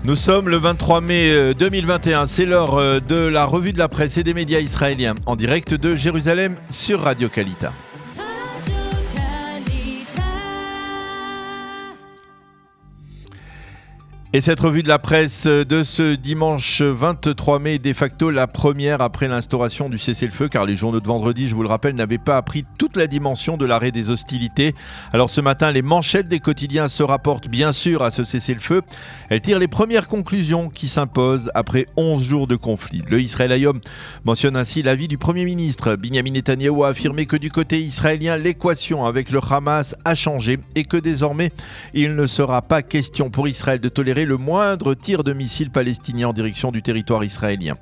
Nous sommes le 23 mai 2021, c'est l'heure de la revue de la presse et des médias israéliens en direct de Jérusalem sur Radio Kalita. Et cette revue de la presse de ce dimanche 23 mai est de facto la première après l'instauration du cessez-le-feu, car les journaux de vendredi, je vous le rappelle, n'avaient pas appris toute la dimension de l'arrêt des hostilités. Alors ce matin, les manchettes des quotidiens se rapportent bien sûr à ce cessez-le-feu. Elles tirent les premières conclusions qui s'imposent après 11 jours de conflit. Le Israël Hayom mentionne ainsi l'avis du Premier ministre. Binyamin Netanyahou a affirmé que du côté israélien, l'équation avec le Hamas a changé et que désormais, il ne sera pas question pour Israël de tolérer le moindre tir de missiles palestiniens en direction du territoire israélien.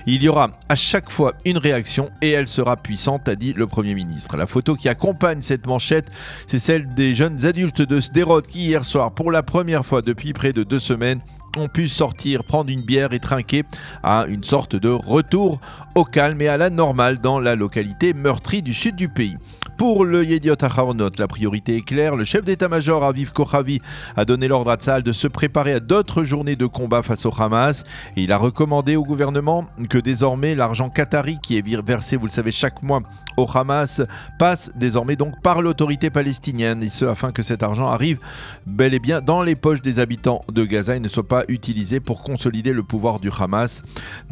Il y aura à chaque fois une réaction et elle sera puissante, a dit le Premier ministre. La photo qui accompagne cette manchette, c'est celle des jeunes adultes de Sderot qui hier soir, pour la première fois depuis près de 2 semaines, ont pu sortir, prendre une bière et trinquer à une sorte de retour au calme et à la normale dans la localité meurtrie du sud du pays. Pour le Yediot Aharonot, la priorité est claire. Le chef d'état-major Aviv Kochavi a donné l'ordre à Tsahal de se préparer à d'autres journées de combat face au Hamas. Et il a recommandé au gouvernement que désormais l'argent qatari qui est versé, vous le savez, chaque mois au Hamas passe désormais donc par l'autorité palestinienne. Et ce, afin que cet argent arrive bel et bien dans les poches des habitants de Gaza et ne soit pas utilisé pour consolider le pouvoir du Hamas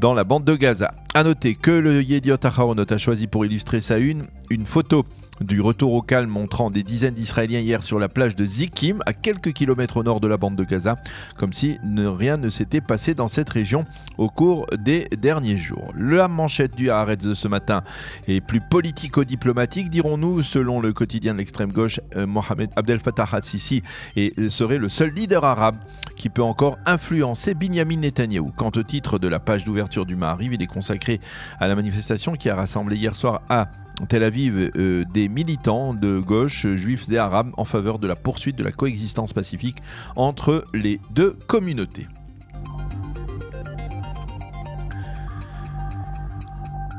dans la bande de Gaza. A noter que le Yediot Aharonot a choisi pour illustrer sa une photo du retour au calme montrant des dizaines d'Israéliens hier sur la plage de Zikim, à quelques kilomètres au nord de la bande de Gaza, comme si rien ne s'était passé dans cette région au cours des derniers jours. La manchette du Haaretz de ce matin est plus politico-diplomatique, dirons-nous, selon le quotidien de l'extrême gauche, Mohamed Abdel Fattah al-Sisi serait le seul leader arabe qui peut encore influencer Binyamin Netanyahou. Quant au titre de la page d'ouverture du Maariv, il est consacré à la manifestation qui a rassemblé hier soir à Tel Aviv des militants de gauche, juifs et arabes, en faveur de la poursuite de la coexistence pacifique entre les deux communautés.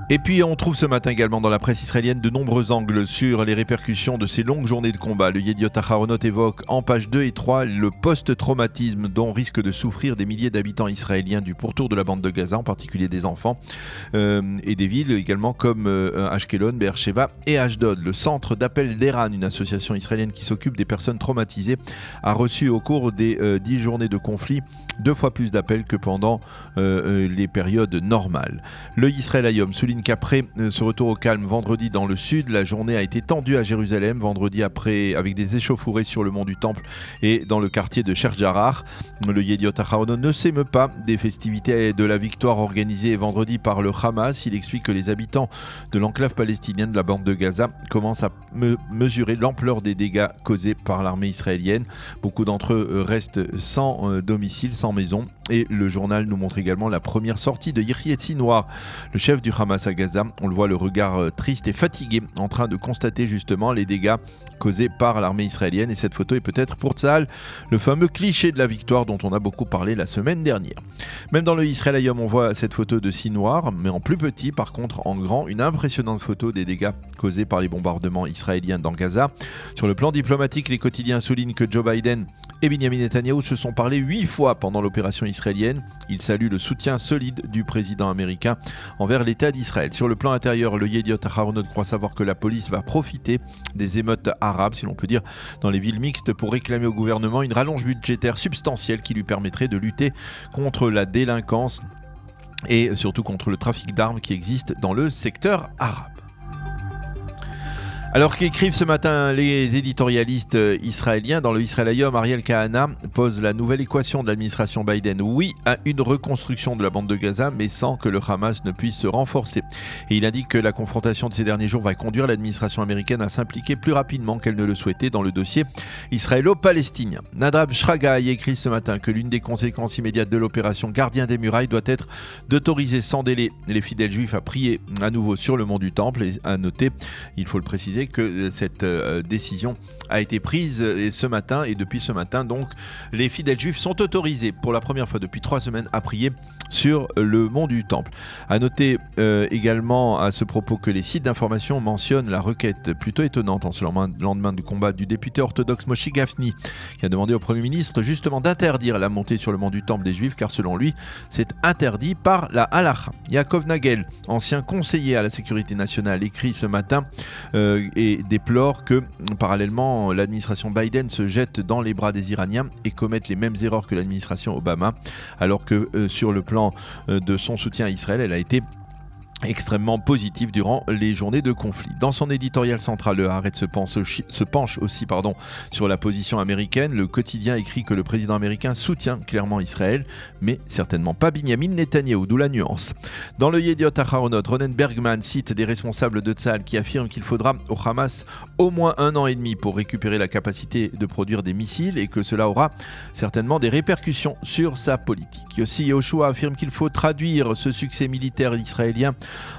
Et puis on trouve ce matin également dans la presse israélienne de nombreux angles sur les répercussions de ces longues journées de combat. Le Yediot Aharonot évoque en pages 2 et 3 le post-traumatisme dont risquent de souffrir des milliers d'habitants israéliens du pourtour de la bande de Gaza, en particulier des enfants, et des villes également comme Ashkelon, Be'er-Sheva et Ashdod. Le centre d'appel d'Eran, une association israélienne qui s'occupe des personnes traumatisées, a reçu au cours des 10 journées de conflit 2 fois plus d'appels que pendant les périodes normales. Le Israël Hayom souligne qu'après ce retour au calme vendredi dans le sud, la journée a été tendue à Jérusalem vendredi après, avec des échauffourées sur le mont du Temple et dans le quartier de Sheikh Jarrah. Le Yediot Aharonot ne s'émeut pas des festivités de la victoire organisées vendredi par le Hamas. Il explique que les habitants de l'enclave palestinienne de la bande de Gaza commencent à mesurer l'ampleur des dégâts causés par l'armée israélienne. Beaucoup d'entre eux restent sans domicile, sans maison. Et le journal nous montre également la première sortie de Yehia Sinwar, le chef du Hamas à Gaza. On le voit le regard triste et fatigué en train de constater justement les dégâts causés par l'armée israélienne. Et cette photo est peut-être pour Tsahal le fameux cliché de la victoire dont on a beaucoup parlé la semaine dernière. Même dans le Israël Hayom, on voit cette photo de Sinwar, mais en plus petit, par contre en grand, une impressionnante photo des dégâts causés par les bombardements israéliens dans Gaza. Sur le plan diplomatique, les quotidiens soulignent que Joe Biden et Binyamin Netanyahou se sont parlé 8 fois pendant l'opération israélienne. Ils saluent le soutien solide du président américain envers l'État d'Israël. Sur le plan intérieur, le Yediot Aharonot croit savoir que la police va profiter des émeutes arabes, si l'on peut dire, dans les villes mixtes pour réclamer au gouvernement une rallonge budgétaire substantielle qui lui permettrait de lutter contre la délinquance et surtout contre le trafic d'armes qui existe dans le secteur arabe. Alors qu'écrivent ce matin les éditorialistes israéliens, dans le Israël Hayom, Ariel Kahana pose la nouvelle équation de l'administration Biden. Oui à une reconstruction de la bande de Gaza, mais sans que le Hamas ne puisse se renforcer. Et il indique que la confrontation de ces derniers jours va conduire l'administration américaine à s'impliquer plus rapidement qu'elle ne le souhaitait dans le dossier israélo-palestinien. Nadav Shragai écrit ce matin que l'une des conséquences immédiates de l'opération Gardien des Murailles doit être d'autoriser sans délai les fidèles juifs à prier à nouveau sur le mont du Temple. Et à noter, il faut le préciser, rappeler que cette décision a été prise ce matin, et depuis ce matin, donc, les fidèles juifs sont autorisés pour la première fois depuis 3 semaines à prier sur le mont du Temple. À noter également à ce propos que les sites d'information mentionnent la requête plutôt étonnante en ce lendemain du combat du député orthodoxe Moshe Gafni, qui a demandé au Premier ministre justement d'interdire la montée sur le mont du Temple des Juifs, car selon lui, c'est interdit par la halacha. Yaakov Nagel, ancien conseiller à la sécurité nationale, écrit ce matin et déplore que parallèlement l'administration Biden se jette dans les bras des Iraniens et commette les mêmes erreurs que l'administration Obama, alors que sur le plan de son soutien à Israël, elle a été extrêmement positif durant les journées de conflit. Dans son éditorial central, le Haaretz se penche aussi sur la position américaine. Le quotidien écrit que le président américain soutient clairement Israël, mais certainement pas Binyamin Netanyahou, d'où la nuance. Dans le Yediot Aharonot, Ronen Bergman cite des responsables de Tzahal qui affirment qu'il faudra au Hamas au moins 1 an et demi pour récupérer la capacité de produire des missiles et que cela aura certainement des répercussions sur sa politique. Yossi Yehoshua affirme qu'il faut traduire ce succès militaire israélien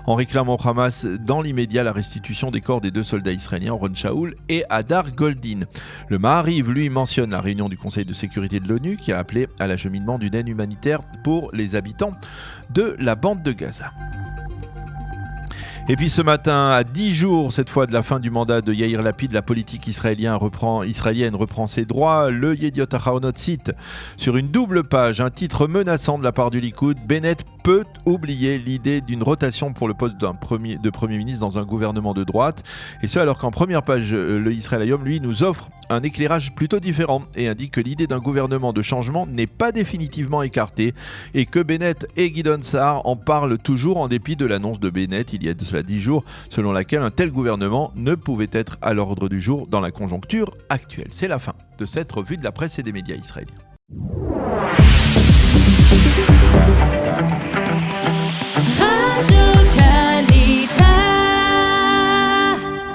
en réclamant au Hamas dans l'immédiat la restitution des corps des 2 soldats israéliens, Oron Shaul et Hadar Goldin. Le Maariv, lui, mentionne la réunion du Conseil de sécurité de l'ONU qui a appelé à l'acheminement d'une aide humanitaire pour les habitants de la bande de Gaza. Et puis ce matin, à 10 jours cette fois de la fin du mandat de Yair Lapid, la politique israélienne reprend ses droits. Le Yediot Aharonot cite sur une double page un titre menaçant de la part du Likoud: Bennett peut oublier l'idée d'une rotation pour le poste de Premier ministre dans un gouvernement de droite. Et ce alors qu'en première page, le Israël Hayom, lui, nous offre un éclairage plutôt différent et indique que l'idée d'un gouvernement de changement n'est pas définitivement écartée et que Bennett et Gideon Sa'ar en parlent toujours en dépit de l'annonce de Bennett il y a de cela 10 jours, selon laquelle un tel gouvernement ne pouvait être à l'ordre du jour dans la conjoncture actuelle. C'est la fin de cette revue de la presse et des médias israéliens.